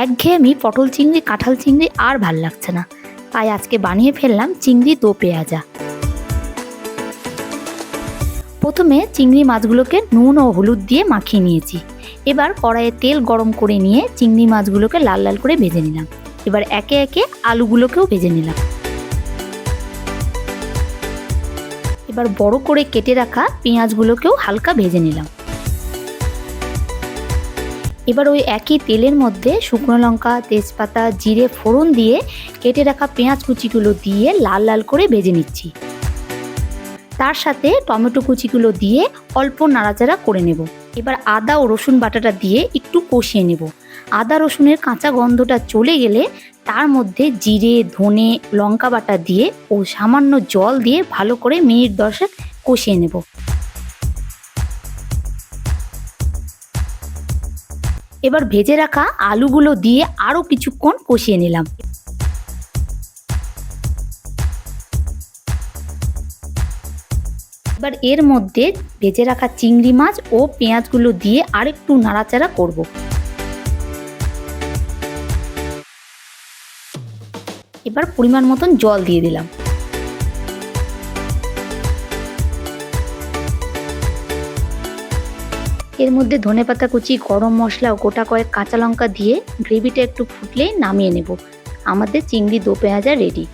একঘেয়েমি পটল চিংড়ি কাঁঠাল চিংড়ি আর ভাল লাগছে না, তাই আজকে বানিয়ে ফেললাম চিংড়ি দো পেঁয়াজা। প্রথমে চিংড়ি মাছগুলোকে নুন ও হলুদ দিয়ে মাখিয়ে নিয়েছি। এবার কড়াইয়ে তেল গরম করে নিয়ে চিংড়ি মাছগুলোকে লাল লাল করে ভেজে নিলাম। এবার একে একে আলুগুলোকেও ভেজে নিলাম। এবার বড় করে কেটে রাখা পেঁয়াজগুলোকেও হালকা ভেজে নিলাম। এবার ওই একই তেলের মধ্যে শুকনো লঙ্কা, তেজপাতা, জিরে ফোড়ন দিয়ে কেটে রাখা পেঁয়াজ কুচিগুলো দিয়ে লাল লাল করে ভেজে নিচ্ছি। তার সাথে টমেটো কুচিগুলো দিয়ে অল্প নাড়াচাড়া করে নেব। এবার আদা ও রসুন বাটাটা দিয়ে একটু কষিয়ে নেব। আদা রসুনের কাঁচা গন্ধটা চলে গেলে তার মধ্যে জিরে, ধনে, লঙ্কা বাটা দিয়ে ও সামান্য জল দিয়ে ভালো করে মিনিট 10 কষিয়ে নেব। এবার ভেজে রাখা আলুগুলো দিয়ে আরও কিছুক্ষণ কষিয়ে নিলাম। এবার এর মধ্যে ভেজে রাখা চিংড়ি মাছ ও পেঁয়াজগুলো দিয়ে আরেকটু নাড়াচাড়া করব। এবার পরিমাণ মতন জল দিয়ে দিলাম। এর মধ্যে ধনেপাতা কুচি, গরম মশলা ও গোটা কয়েক কাঁচা লঙ্কা দিয়ে গ্রেভিটা একটু ফুটলেই নামিয়ে নেব। আমাদের চিংড়ি দো পেঁয়াজা রেডি।